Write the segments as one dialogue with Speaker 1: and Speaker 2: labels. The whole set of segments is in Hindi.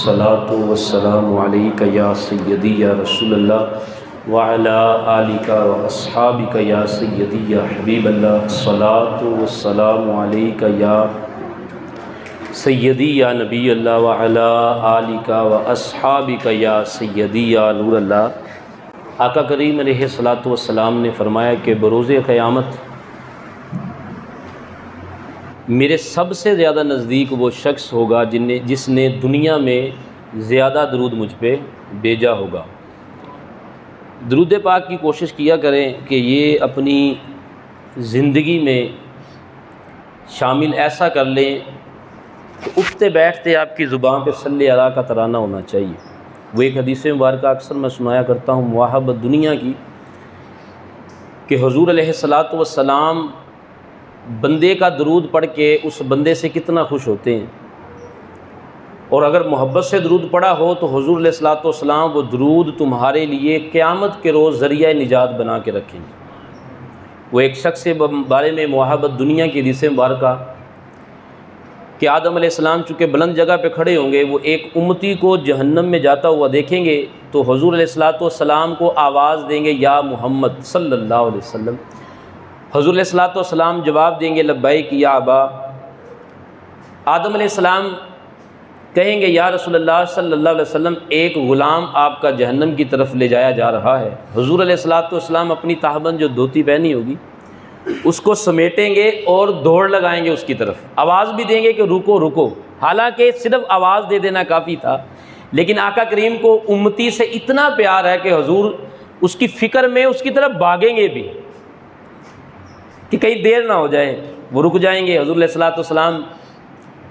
Speaker 1: अस्सलातु वस्सलामु अलैका या सय्यदी या रसूलल्लाह व अला आलिका व अस्हाबिका या सय्यदी या हबीबल्लाह। अस्सलातु वस्सलामु अलैका या सय्यदी या नबी अल्लाह व अला आलिका व अस्हाबिका या सय्यदी या नूर अल्लाह। आका करीम अलैहिस्सलातु वस्सलाम ने फरमाया कि बरोज़े क़यामत मेरे सबसे ज़्यादा नज़दीक वो शख्स होगा जिसने दुनिया में ज़्यादा दरूद मुझ पे भेजा होगा। दरूद पाक की कोशिश किया करें कि ये अपनी ज़िंदगी में शामिल ऐसा कर लें कि उठते बैठते आपकी ज़ुबान पे सल्ले अला का तराना होना चाहिए। वो एक हदीस मुबारक अक्सर मैं सुनाया करता हूँ मुआहबत दुनिया की, कि हुज़ूर अलैहिस्सलातु वस्सलाम बंदे का दरूद पढ़ के उस बंदे से कितना खुश होते हैं, और अगर मोहब्बत से दरूद पढ़ा हो तो हुज़ूर अलैहिस्सलातु वस्सलाम वो दरूद तुम्हारे लिए क़यामत के रोज़ ज़रिया निजात बना के रखेंगे। वो एक शख्स के बारे में मुआहबत दुनिया की हदीस मुबारक कि आदम अलैहिस्सलाम चूँकि बुलंद जगह पे खड़े होंगे, वो एक उम्मती को जहन्नम में जाता हुआ देखेंगे तो हुज़ूर अलैहिस्सलातु वस्सलाम को आवाज़ देंगे या मोहम्मद सल्लल्लाहु अलैहि वसल्लम। हुज़ूर अलैहिस्सलातु वस्सलाम जवाब देंगे लब्बैक या अबा। आदम अलैहिस्सलाम कहेंगे या रसूलल्लाह सल्लल्लाहु अलैहि वसल्लम, एक ग़ुलाम आपका जहन्नम की तरफ ले जाया जा रहा है। हुज़ूर अलैहिस्सलातु वस्सलाम अपनी ताहबंद जो धोती पहनी होगी उसको समेटेंगे और दौड़ लगाएंगे उसकी तरफ, आवाज़ भी देंगे कि रुको रुको। हालांकि सिर्फ आवाज़ दे देना काफ़ी था, लेकिन आका करीम को उम्मती से इतना प्यार है कि हुज़ूर उसकी फ़िक्र में उसकी तरफ भागेंगे भी कि कहीं देर ना हो जाए। वो रुक जाएंगे। हुज़ूर अलैहिस्सलातु वस्सलाम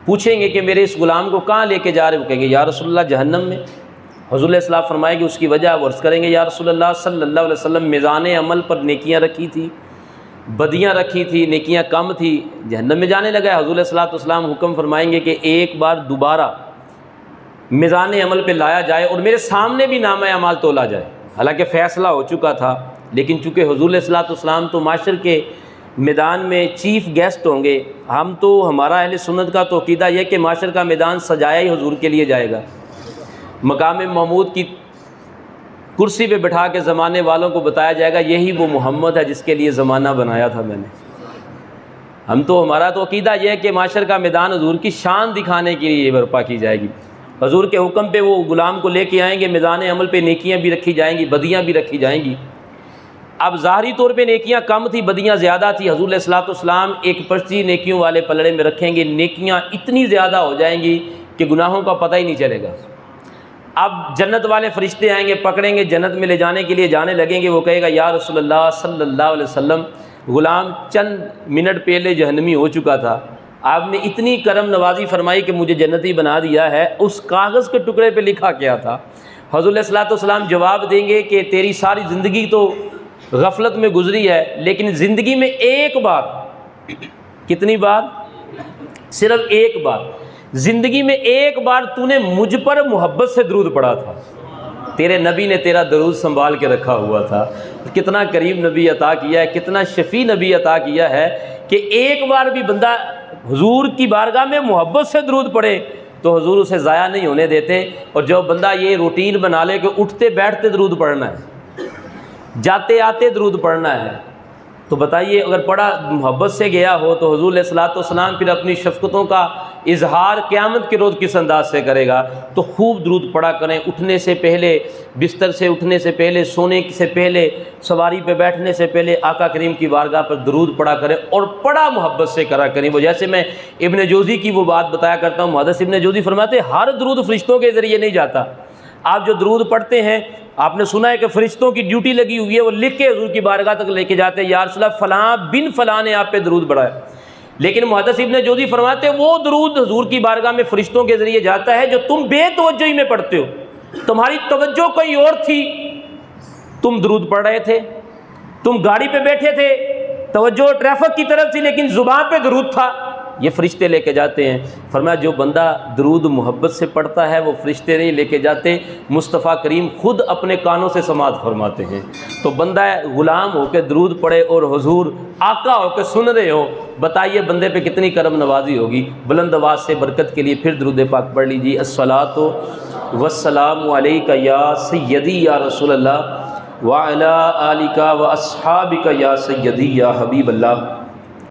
Speaker 1: पूछेंगे कि मेरे इस ग़ुलाम को कहाँ लेके जा रहे हो? कहेंगे या रसूलल्लाह जहन्नम में। हुज़ूर अलैहिस्सलाम फरमाएंगे उसकी वजह, वो अर्ज़ करेंगे या रसूलल्लाह सल्लल्लाहु अलैहि वसल्लम मीज़ान अमल पर नेकियां रखी थी, बदियाँ रखी थी, नेकियां कम थी, जहन्नम में जाने लगा है। हुज़ूर अलैहिस्सलातु वस्सलाम हुक्म फरमाएंगे कि एक बार दोबारा मीज़ान अमल पे लाया जाए और मेरे सामने भी नामा अमाल तोला जाए। हालांकि फ़ैसला हो चुका था, लेकिन चूँकि हुज़ूर अलैहिस्सलातु वस्सलाम तो माशर के मैदान में चीफ़ गेस्ट होंगे, हम तो हमारा अहले सुन्नत का तो अक़ीदा यह कि माशर का मैदान सजाया ही हुज़ूर के लिए जाएगा। मकाम महमूद की कुर्सी पे बिठा के ज़माने वालों को बताया जाएगा यही वो मोहम्मद है जिसके लिए ज़माना बनाया था मैंने। हम तो हमारा तो अक़ीदा यह है कि माशर का मैदान हुज़ूर की शान दिखाने के लिए बर्पा की जाएगी। हुज़ूर के हुक्म पे वो ग़ुलाम को लेके आएंगे, मैदान अमल पे नेकियां भी रखी जाएंगी, बदियाँ भी रखी जाएंगी। अब ज़ाहरी तौर पे नेकियां कम थी, बदियाँ ज़्यादा थी। हुज़ूर अलैहिस्सलातु वस्सलाम एक पर्ची नेकियों वाले पलड़े में रखेंगे, नेकियां इतनी ज़्यादा हो जाएंगी कि गुनाहों का पता ही नहीं चलेगा। अब जन्नत वाले फरिश्ते आएंगे, पकड़ेंगे, जन्नत में ले जाने के लिए जाने लगेंगे। वो कहेगा या रसूलल्लाह सल्लल्लाहु अलैहि वसल्लम, ग़ुलाम चंद मिनट पहले जहन्नमी हो चुका था, आपने इतनी करम नवाजी फरमाई कि मुझे जन्नती बना दिया है, उस कागज़ के टुकड़े पे लिखा क्या था? हुज़ूर अलैहिस्सलातु वस्सलाम जवाब देंगे कि तेरी सारी ज़िंदगी तो गफलत में गुजरी है, लेकिन ज़िंदगी में एक बार, कितनी बार? सिर्फ एक बार, ज़िंदगी में एक बार तूने मुझ पर मोहब्बत से दरूद पढ़ा था, तेरे नबी ने तेरा दरूद संभाल के रखा हुआ था। कितना करीम नबी अता किया है, कितना शफ़ी नबी अता किया है कि एक बार भी बंदा हुजूर की बारगाह में मोहब्बत से दरूद पढ़े तो हुजूर उसे ज़ाया नहीं होने देते। और जो बंदा ये रूटीन बना ले कि उठते बैठते दरूद पढ़ना है, जाते आते दरूद पढ़ना है, तो बताइए अगर पढ़ा मोहब्बत से गया हो तो हुज़ूर अलैहिस्सलातु वस्सलाम फिर अपनी शफ़क़तों का इजहार क़यामत के रोज़ किस अंदाज से करेगा। तो खूब दरूद पढ़ा करें, उठने से पहले, बिस्तर से उठने से पहले, सोने से पहले, सवारी पे बैठने से पहले आका करीम की बारगाह पर दरूद पढ़ा करें और बड़ा मोहब्बत से करा करें। वो जैसे मैं इब्न जोज़ी की वो बात बताया करता हूँ, मुहद्दिस इब्न जोज़ी फरमाते हर दरूद फरिश्तों के ज़रिए नहीं जाता। आप जो दरूद पढ़ते हैं, आपने सुना है कि फ़रिश्तों की ड्यूटी लगी हुई है, वो लिख के हुज़ूर की बारगाह तक लेके जाते हैं, या रसूलल्लाह फ़लाँ बिन फ़लाँ ने आप पे दरूद पढ़ाया। लेकिन मुहद्दिस इब्न जोज़ी फरमाते वो दरूद हुज़ूर की बारगाह में फ़रिश्तों के ज़रिए जाता है जो तुम बेतवज्जोही में पढ़ते हो, तुम्हारी तवज्जो कहीं और थी, तुम दरूद पढ़ रहे थे, तुम गाड़ी पे बैठे थे, तवज्जो ट्रैफिक की तरफ थी, लेकिन ज़ुबान पे दरूद था, ये फ़रिश्ते लेके जाते हैं। फरमाया जो बंदा दरूद मोहब्बत से पढ़ता है वो फ़रिश्ते नहीं लेके जाते, मुस्तफ़ा करीम ख़ुद अपने कानों से समात फरमाते हैं। तो बंदा ग़ुलाम होकर दरूद पढ़े और हुजूर आका होकर सुन रहे हो, बताइए बंदे पे कितनी करम नवाजी होगी। बुलंद आवाज़ से बरकत के लिए फिर दरूद पाक पढ़ लीजिए। अस्सलातो वस्सलामु अलैका या सय्यदी या रसूल अल्लाह व अला आलिका व अस्हाबिका या सय्यदी या हबीब अल्लाह।